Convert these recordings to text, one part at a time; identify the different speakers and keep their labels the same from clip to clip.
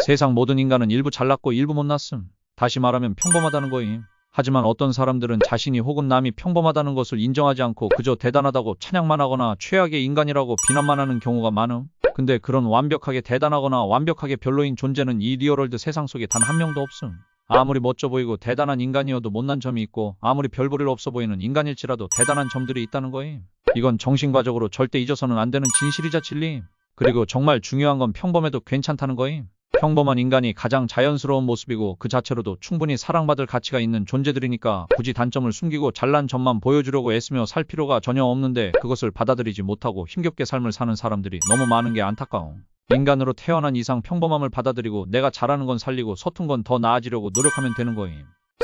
Speaker 1: 세상 모든 인간은 일부 잘났고 일부 못났음. 다시 말하면 평범하다는 거임. 하지만 어떤 사람들은 자신이 혹은 남이 평범하다는 것을 인정하지 않고 그저 대단하다고 찬양만 하거나 최악의 인간이라고 비난만 하는 경우가 많음. 근데 그런 완벽하게 대단하거나 완벽하게 별로인 존재는 이 리얼월드 세상 속에 단 한 명도 없음. 아무리 멋져 보이고 대단한 인간이어도 못난 점이 있고, 아무리 별 볼일 없어 보이는 인간일지라도 대단한 점들이 있다는 거임. 이건 정신과적으로 절대 잊어서는 안 되는 진실이자 진리임. 그리고 정말 중요한 건 평범해도 괜찮다는 거임. 평범한 인간이 가장 자연스러운 모습이고 그 자체로도 충분히 사랑받을 가치가 있는 존재들이니까 굳이 단점을 숨기고 잘난 점만 보여주려고 애쓰며 살 필요가 전혀 없는데, 그것을 받아들이지 못하고 힘겹게 삶을 사는 사람들이 너무 많은 게 안타까워. 인간으로 태어난 이상 평범함을 받아들이고 내가 잘하는 건 살리고 서툰 건 더 나아지려고 노력하면 되는 거임.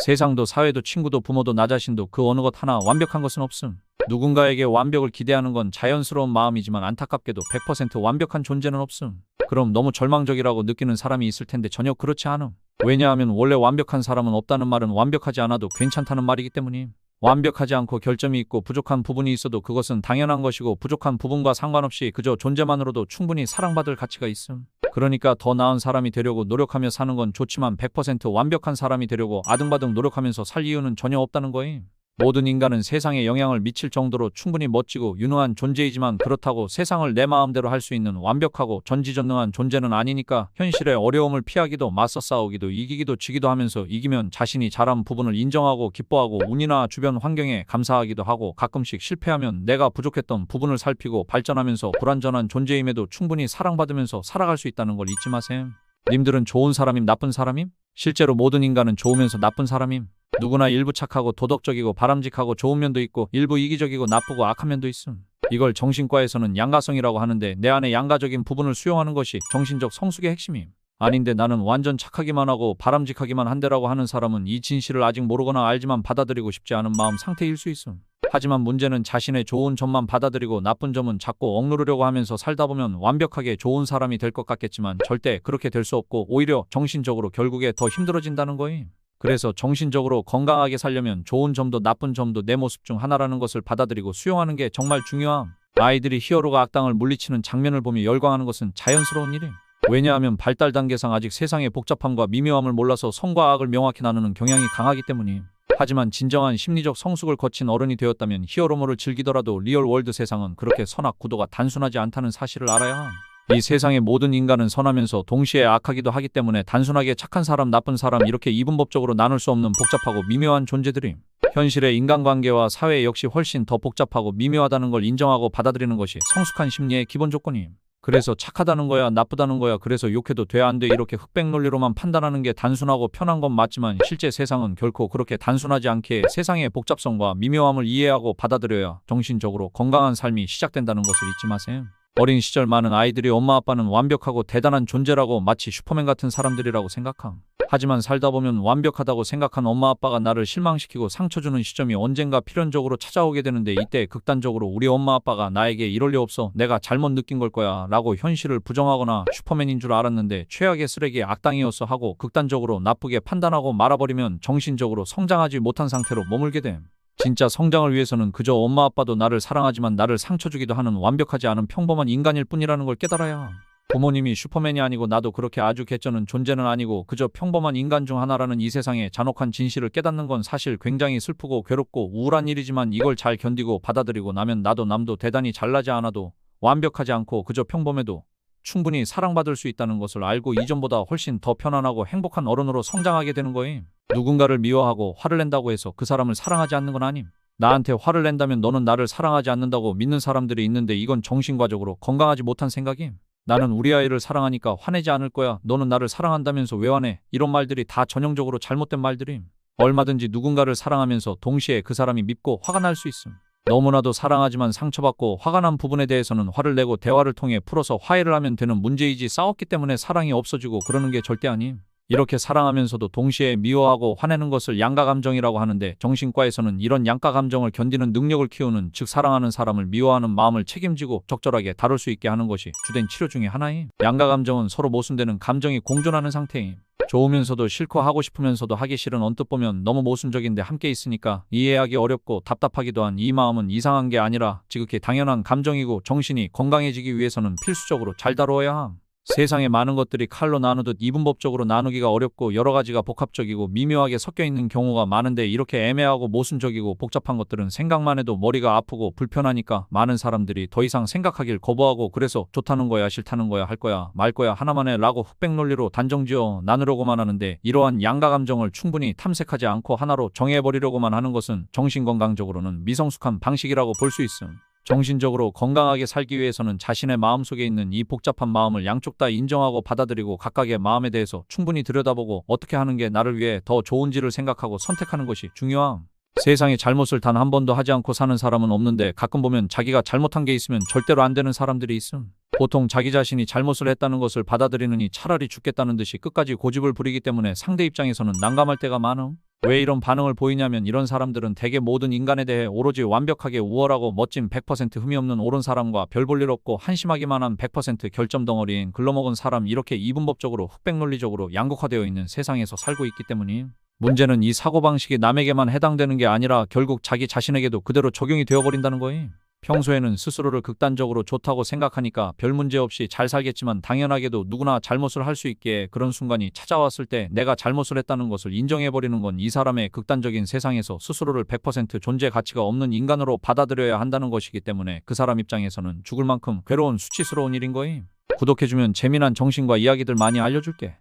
Speaker 1: 세상도 사회도 친구도 부모도 나 자신도 그 어느 것 하나 완벽한 것은 없음. 누군가에게 완벽을 기대하는 건 자연스러운 마음이지만 안타깝게도 100% 완벽한 존재는 없음. 그럼 너무 절망적이라고 느끼는 사람이 있을 텐데 전혀 그렇지 않음. 왜냐하면 원래 완벽한 사람은 없다는 말은 완벽하지 않아도 괜찮다는 말이기 때문임. 완벽하지 않고 결점이 있고 부족한 부분이 있어도 그것은 당연한 것이고, 부족한 부분과 상관없이 그저 존재만으로도 충분히 사랑받을 가치가 있음. 그러니까 더 나은 사람이 되려고 노력하며 사는 건 좋지만 100% 완벽한 사람이 되려고 아등바등 노력하면서 살 이유는 전혀 없다는 거임. 모든 인간은 세상에 영향을 미칠 정도로 충분히 멋지고 유능한 존재이지만, 그렇다고 세상을 내 마음대로 할 수 있는 완벽하고 전지전능한 존재는 아니니까 현실의 어려움을 피하기도, 맞서 싸우기도, 이기기도 지기도 하면서, 이기면 자신이 잘한 부분을 인정하고 기뻐하고 운이나 주변 환경에 감사하기도 하고, 가끔씩 실패하면 내가 부족했던 부분을 살피고 발전하면서 불완전한 존재임에도 충분히 사랑받으면서 살아갈 수 있다는 걸 잊지 마셈. 님들은 좋은 사람임, 나쁜 사람임? 실제로 모든 인간은 좋으면서 나쁜 사람임. 누구나 일부 착하고 도덕적이고 바람직하고 좋은 면도 있고, 일부 이기적이고 나쁘고 악한 면도 있음. 이걸 정신과에서는 양가성이라고 하는데, 내 안에 양가적인 부분을 수용하는 것이 정신적 성숙의 핵심임. 아닌데 나는 완전 착하기만 하고 바람직하기만 한데라고 하는 사람은 이 진실을 아직 모르거나 알지만 받아들이고 싶지 않은 마음 상태일 수 있음. 하지만 문제는 자신의 좋은 점만 받아들이고 나쁜 점은 자꾸 억누르려고 하면서 살다 보면 완벽하게 좋은 사람이 될 것 같겠지만 절대 그렇게 될 수 없고, 오히려 정신적으로 결국에 더 힘들어진다는 거임. 그래서 정신적으로 건강하게 살려면 좋은 점도 나쁜 점도 내 모습 중 하나라는 것을 받아들이고 수용하는 게 정말 중요함. 아이들이 히어로가 악당을 물리치는 장면을 보며 열광하는 것은 자연스러운 일임. 왜냐하면 발달 단계상 아직 세상의 복잡함과 미묘함을 몰라서 선과 악을 명확히 나누는 경향이 강하기 때문임. 하지만 진정한 심리적 성숙을 거친 어른이 되었다면 히어로물을 즐기더라도 리얼 월드 세상은 그렇게 선악 구도가 단순하지 않다는 사실을 알아야 함. 이 세상의 모든 인간은 선하면서 동시에 악하기도 하기 때문에 단순하게 착한 사람, 나쁜 사람 이렇게 이분법적으로 나눌 수 없는 복잡하고 미묘한 존재들임. 현실의 인간관계와 사회 역시 훨씬 더 복잡하고 미묘하다는 걸 인정하고 받아들이는 것이 성숙한 심리의 기본 조건임. 그래서 착하다는 거야, 나쁘다는 거야, 그래서 욕해도 돼 안 돼 이렇게 흑백 논리로만 판단하는 게 단순하고 편한 건 맞지만, 실제 세상은 결코 그렇게 단순하지 않기에 세상의 복잡성과 미묘함을 이해하고 받아들여야 정신적으로 건강한 삶이 시작된다는 것을 잊지 마세요. 어린 시절 많은 아이들이 엄마 아빠는 완벽하고 대단한 존재라고, 마치 슈퍼맨 같은 사람들이라고 생각함. 하지만 살다 보면 완벽하다고 생각한 엄마 아빠가 나를 실망시키고 상처 주는 시점이 언젠가 필연적으로 찾아오게 되는데, 이때 극단적으로 우리 엄마 아빠가 나에게 이럴 리 없어, 내가 잘못 느낀 걸 거야 라고 현실을 부정하거나 슈퍼맨인 줄 알았는데 최악의 쓰레기 악당이었어 하고 극단적으로 나쁘게 판단하고 말아버리면 정신적으로 성장하지 못한 상태로 머물게 됨. 진짜 성장을 위해서는 그저 엄마 아빠도 나를 사랑하지만 나를 상처 주기도 하는 완벽하지 않은 평범한 인간일 뿐이라는 걸 깨달아야. 부모님이 슈퍼맨이 아니고 나도 그렇게 아주 개쩌는 존재는 아니고 그저 평범한 인간 중 하나라는 이 세상의 잔혹한 진실을 깨닫는 건 사실 굉장히 슬프고 괴롭고 우울한 일이지만, 이걸 잘 견디고 받아들이고 나면 나도 남도 대단히 잘나지 않아도, 완벽하지 않고 그저 평범해도 충분히 사랑받을 수 있다는 것을 알고 이전보다 훨씬 더 편안하고 행복한 어른으로 성장하게 되는 거임. 누군가를 미워하고 화를 낸다고 해서 그 사람을 사랑하지 않는 건 아님. 나한테 화를 낸다면 너는 나를 사랑하지 않는다고 믿는 사람들이 있는데, 이건 정신과적으로 건강하지 못한 생각임. 나는 우리 아이를 사랑하니까 화내지 않을 거야, 너는 나를 사랑한다면서 왜 화내, 이런 말들이 다 전형적으로 잘못된 말들임. 얼마든지 누군가를 사랑하면서 동시에 그 사람이 밉고 화가 날 수 있음. 너무나도 사랑하지만 상처받고 화가 난 부분에 대해서는 화를 내고 대화를 통해 풀어서 화해를 하면 되는 문제이지, 싸웠기 때문에 사랑이 없어지고 그러는 게 절대 아님. 이렇게 사랑하면서도 동시에 미워하고 화내는 것을 양가감정이라고 하는데, 정신과에서는 이런 양가감정을 견디는 능력을 키우는, 즉 사랑하는 사람을 미워하는 마음을 책임지고 적절하게 다룰 수 있게 하는 것이 주된 치료 중의 하나임. 양가감정은 서로 모순되는 감정이 공존하는 상태임. 좋으면서도 싫고 하고 싶으면서도 하기 싫은, 언뜻 보면 너무 모순적인데 함께 있으니까 이해하기 어렵고 답답하기도 한 이 마음은 이상한 게 아니라 지극히 당연한 감정이고, 정신이 건강해지기 위해서는 필수적으로 잘 다루어야 함. 세상에 많은 것들이 칼로 나누듯 이분법적으로 나누기가 어렵고 여러 가지가 복합적이고 미묘하게 섞여 있는 경우가 많은데 이렇게 애매하고 모순적이고 복잡한 것들은 생각만 해도 머리가 아프고 불편하니까 많은 사람들이 더 이상 생각하길 거부하고 그래서 좋다는 거야 싫다는 거야 할 거야 말 거야 하나만 해 라고 흑백 논리로 단정지어 나누려고만 하는데 이러한 양가 감정을 충분히 탐색하지 않고 하나로 정해버리려고만 하는 것은 정신건강적으로는 미성숙한 방식이라고 볼 수 있음. 정신적으로 건강하게 살기 위해서는 자신의 마음속에 있는 이 복잡한 마음을 양쪽 다 인정하고 받아들이고 각각의 마음에 대해서 충분히 들여다보고 어떻게 하는 게 나를 위해 더 좋은지를 생각하고 선택하는 것이 중요함. 세상에 잘못을 단 한 번도 하지 않고 사는 사람은 없는데 가끔 보면 자기가 잘못한 게 있으면 절대로 안 되는 사람들이 있음. 보통 자기 자신이 잘못을 했다는 것을 받아들이느니 차라리 죽겠다는 듯이 끝까지 고집을 부리기 때문에 상대 입장에서는 난감할 때가 많음. 왜 이런 반응을 보이냐면 이런 사람들은 대개 모든 인간에 대해 오로지 완벽하게 우월하고 멋진 100% 흠이 없는 옳은 사람과 별 볼 일 없고 한심하기만 한 100% 결점 덩어리인 글러먹은 사람 이렇게 이분법적으로 흑백논리적으로 양극화되어 있는 세상에서 살고 있기 때문임. 문제는 이 사고방식이 남에게만 해당되는 게 아니라 결국 자기 자신에게도 그대로 적용이 되어버린다는 거임. 평소에는 스스로를 극단적으로 좋다고 생각하니까 별 문제 없이 잘 살겠지만 당연하게도 누구나 잘못을 할 수 있기에 그런 순간이 찾아왔을 때 내가 잘못을 했다는 것을 인정해버리는 건 이 사람의 극단적인 세상에서 스스로를 100% 존재 가치가 없는 인간으로 받아들여야 한다는 것이기 때문에 그 사람 입장에서는 죽을 만큼 괴로운 수치스러운 일인 거임. 구독해주면 재미난 정신과 이야기들 많이 알려줄게.